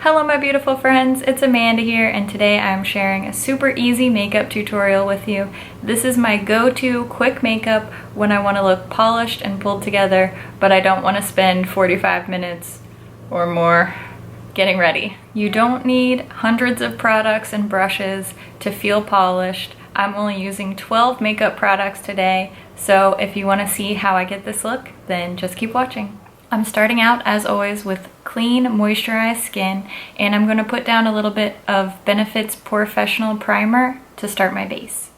Hello my beautiful friends, it's Amanda here, and today I'm sharing a super easy makeup tutorial with you. This is my go-to quick makeup when I want to look polished and pulled together, but I don't want to spend 45 minutes or more getting ready. You don't need hundreds of products and brushes to feel polished. I'm only using 12 makeup products today, so if you want to see how I get this look, then just keep watching. I'm starting out, as always, with clean, moisturized skin, and I'm going to put down a little bit of Benefit's POREfessional primer to start my base.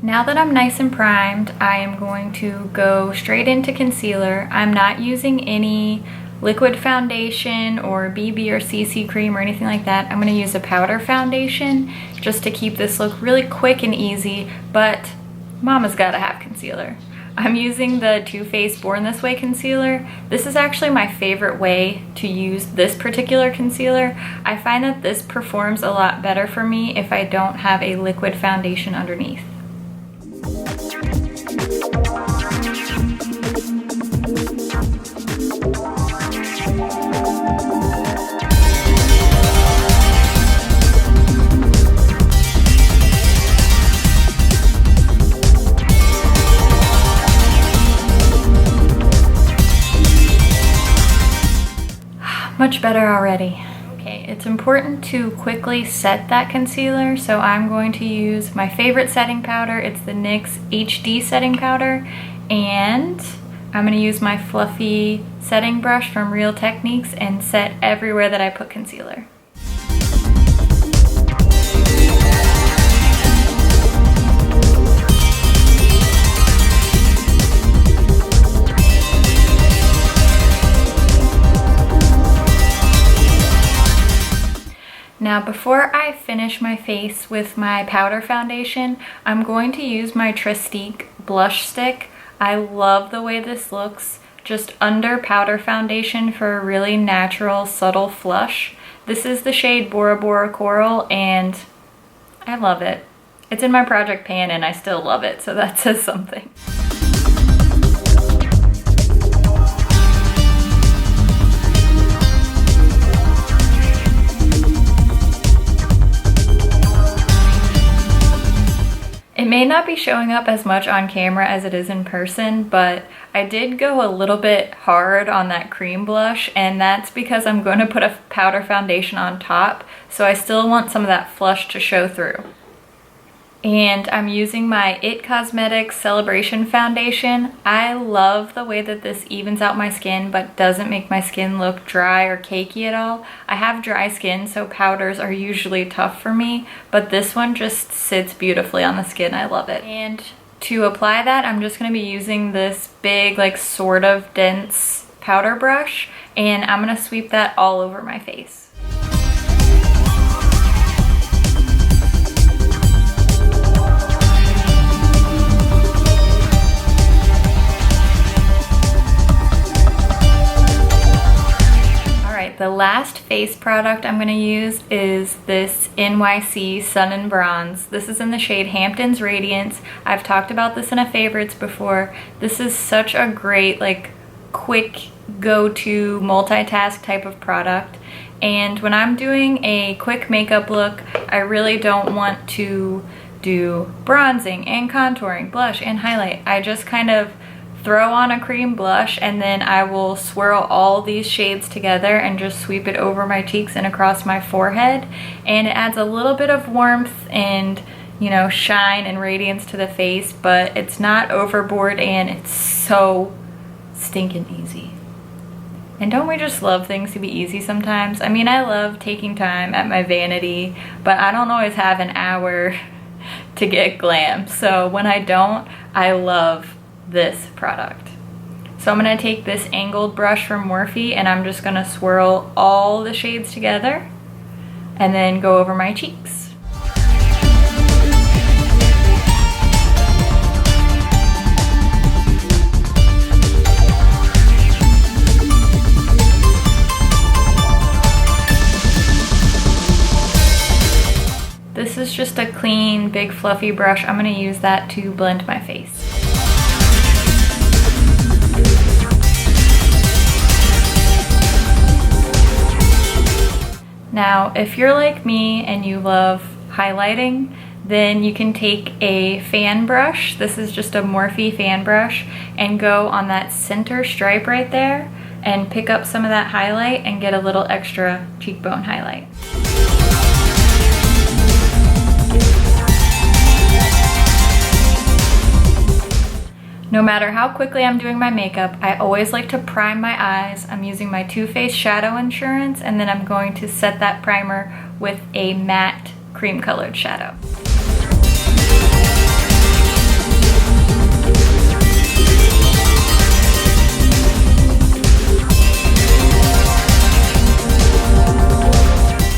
Now that I'm nice and primed, I am going to go straight into concealer. I'm not using any liquid foundation or BB or CC cream or anything like that. I'm going to use a powder foundation just to keep this look really quick and easy, but mama's gotta have concealer. I'm using the Too Faced Born This Way concealer. This is actually my favorite way to use this particular concealer. I find that this performs a lot better for me if I don't have a liquid foundation underneath. Much better already. Okay, it's important to quickly set that concealer, so I'm going to use my favorite setting powder. It's the NYX HD setting powder, and I'm going to use my fluffy setting brush from Real Techniques and set everywhere that I put concealer. Now before I finish my face with my powder foundation, I'm going to use my Tréstique blush stick. I love the way this looks just under powder foundation for a really natural, subtle flush. This is the shade Bora Coral, and I love it. It's in my project pan and I still love it, so that says something. It may not be showing up as much on camera as it is in person, but I did go a little bit hard on that cream blush, and that's because I'm going to put a powder foundation on top, so I still want some of that flush to show through. And I'm using my IT Cosmetics Celebration Foundation. I love the way that this evens out my skin but doesn't make my skin look dry or cakey at all. I have dry skin, so powders are usually tough for me, but this one just sits beautifully on the skin. I love it. And to apply that, I'm just going to be using this big, like, sort of dense powder brush, and I'm going to sweep that all over my face. The last face product I'm going to use is this NYC Sun and Bronze. This is in the shade Hamptons Radiance. I've talked about this in a favorites before. This is such a great, like, quick go-to multitask type of product. And when I'm doing a quick makeup look, I really don't want to do bronzing and contouring, blush and highlight. I just kind of throw on a cream blush, and then I will swirl all these shades together and just sweep it over my cheeks and across my forehead, and it adds a little bit of warmth and, you know, shine and radiance to the face, but it's not overboard, and it's so stinking easy. And don't we just love things to be easy sometimes? I mean, I love taking time at my vanity, but I don't always have an hour to get glam, so when I don't, I love this product. So I'm going to take this angled brush from Morphe, and I'm just going to swirl all the shades together and then go over my cheeks. This is just a clean, big, fluffy brush. I'm going to use that to blend my face. Now, if you're like me and you love highlighting, then you can take a fan brush. This is just a Morphe fan brush, and go on that center stripe right there and pick up some of that highlight and get a little extra cheekbone highlight. No matter how quickly I'm doing my makeup, I always like to prime my eyes. I'm using my Too Faced Shadow Insurance, and then I'm going to set that primer with a matte cream colored shadow.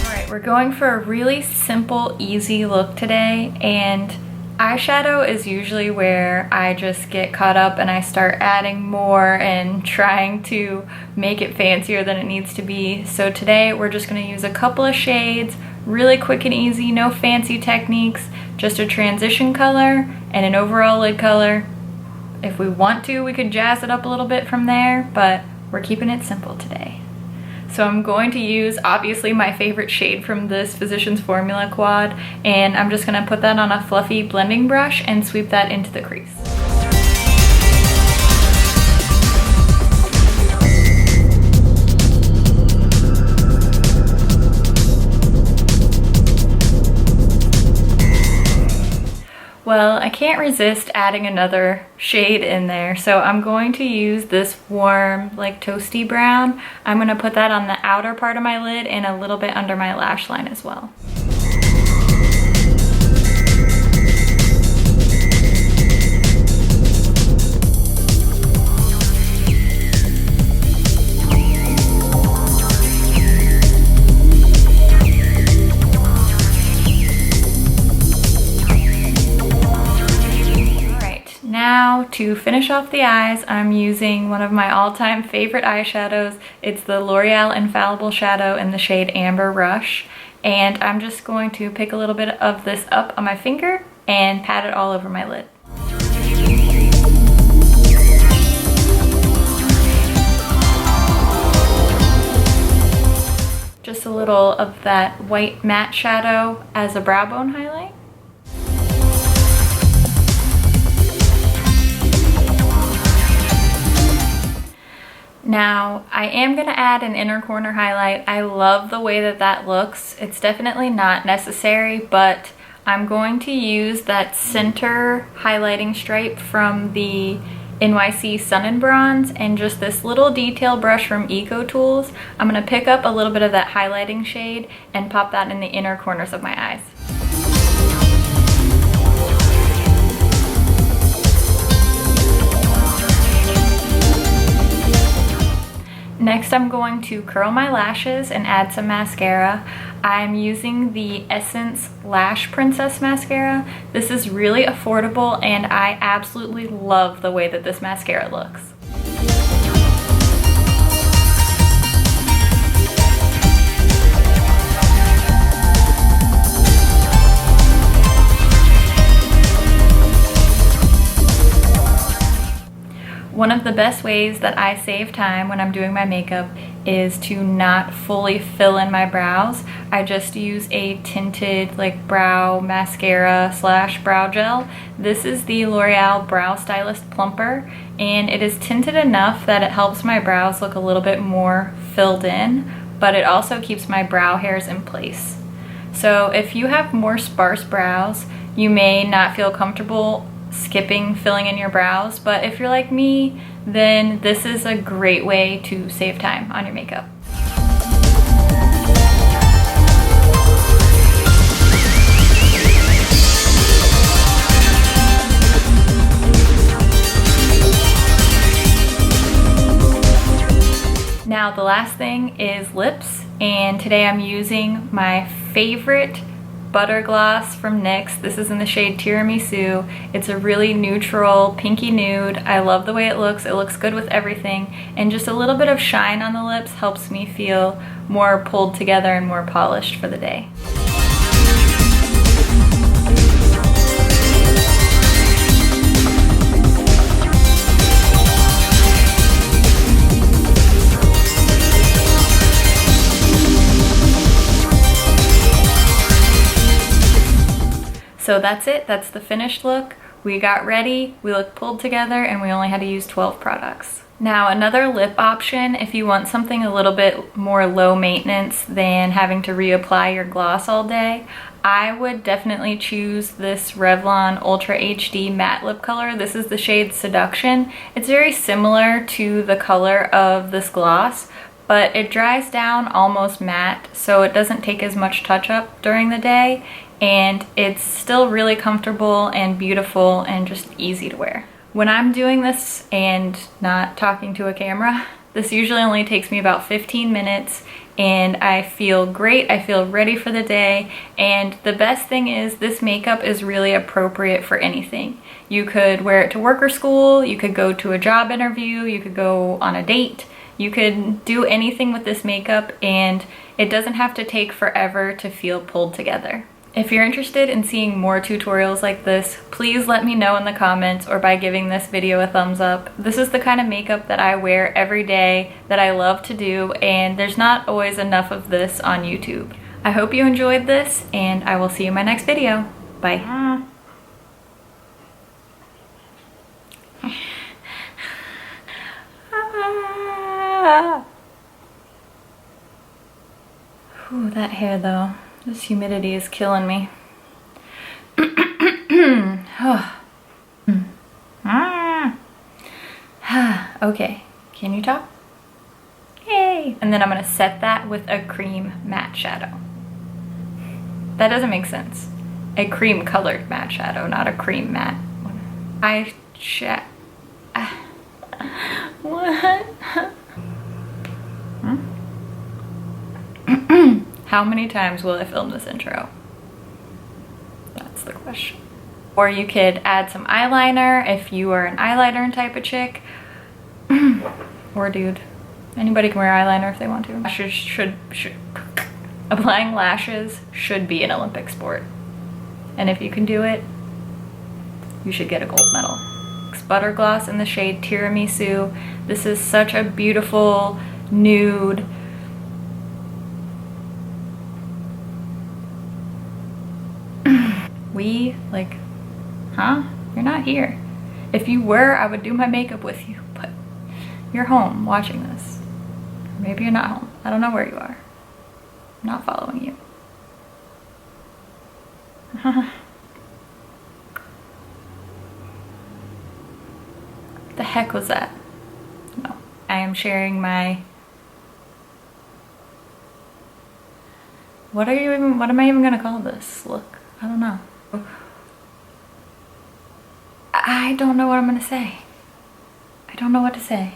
Alright, we're going for a really simple, easy look today, and eyeshadow is usually where I just get caught up and I start adding more and trying to make it fancier than it needs to be. So today we're just going to use a couple of shades, really quick and easy, no fancy techniques, just a transition color and an overall lid color. If we want to, we could jazz it up a little bit from there, but we're keeping it simple today. So I'm going to use, obviously, my favorite shade from this Physicians Formula quad, and I'm just going to put that on a fluffy blending brush and sweep that into the crease. Well, I can't resist adding another shade in there, so I'm going to use this warm, like toasty brown. I'm going to put that on the outer part of my lid and a little bit under my lash line as well. Now, to finish off the eyes, I'm using one of my all-time favorite eyeshadows. It's the L'Oreal Infallible shadow in the shade Amber Rush. And I'm just going to pick a little bit of this up on my finger and pat it all over my lid. Just a little of that white matte shadow as a brow bone highlight. Now, I am going to add an inner corner highlight. I love the way that that looks. It's definitely not necessary, but I'm going to use that center highlighting stripe from the NYX Sun and Bronze and just this little detail brush from Eco Tools. I'm going to pick up a little bit of that highlighting shade and pop that in the inner corners of my eyes. Next, I'm going to curl my lashes and add some mascara. I'm using the Essence Lash Princess mascara. This is really affordable and I absolutely love the way that this mascara looks. One of the best ways that I save time when I'm doing my makeup is to not fully fill in my brows. I just use a tinted like brow mascara / brow gel. This is the L'Oreal Brow Stylist Plumper, and it is tinted enough that it helps my brows look a little bit more filled in, but it also keeps my brow hairs in place. So if you have more sparse brows, you may not feel comfortable skipping filling in your brows, but if you're like me, then this is a great way to save time on your makeup. Now the last thing is lips, and today I'm using my favorite butter gloss from NYX. This is in the shade Tiramisu. It's a really neutral pinky nude. I love the way it looks. It looks good with everything, and just a little bit of shine on the lips helps me feel more pulled together and more polished for the day. So that's it. That's the finished look. We got ready, we look pulled together, and we only had to use 12 products. Now, another lip option, if you want something a little bit more low maintenance than having to reapply your gloss all day, I would definitely choose this Revlon Ultra HD matte lip color. This is the shade Seduction. It's very similar to the color of this gloss, but it dries down almost matte, so it doesn't take as much touch up during the day, and it's still really comfortable and beautiful and just easy to wear. When I'm doing this and not talking to a camera, this usually only takes me about 15 minutes and I feel great, I feel ready for the day, and the best thing is this makeup is really appropriate for anything. You could wear it to work or school, you could go to a job interview, you could go on a date, you could do anything with this makeup, and it doesn't have to take forever to feel pulled together. If you're interested in seeing more tutorials like this, please let me know in the comments or by giving this video a thumbs up. This is the kind of makeup that I wear every day, that I love to do, and there's not always enough of this on YouTube. I hope you enjoyed this, and I will see you in my next video. Bye. Ooh, that hair though. This humidity is killing me. Okay, can you talk? Yay! And then I'm gonna set that with a cream matte shadow. That doesn't make sense. A cream colored matte shadow, not a cream matte. What? How many times will I film this intro? That's the question. Or you could add some eyeliner if you are an eyeliner type of chick. Or dude. Anybody can wear eyeliner if they want to. Lashes should applying lashes should be an Olympic sport. And if you can do it, you should get a gold medal. Butter gloss in the shade Tiramisu. This is such a beautiful nude. You're not here. If you were, I would do my makeup with you, but you're home watching this. Or maybe you're not home. I don't know where you are. I'm not following you. The heck was that? No. I am sharing my... What am I even gonna call this look? I don't know. I don't know what I'm gonna say. I don't know what to say.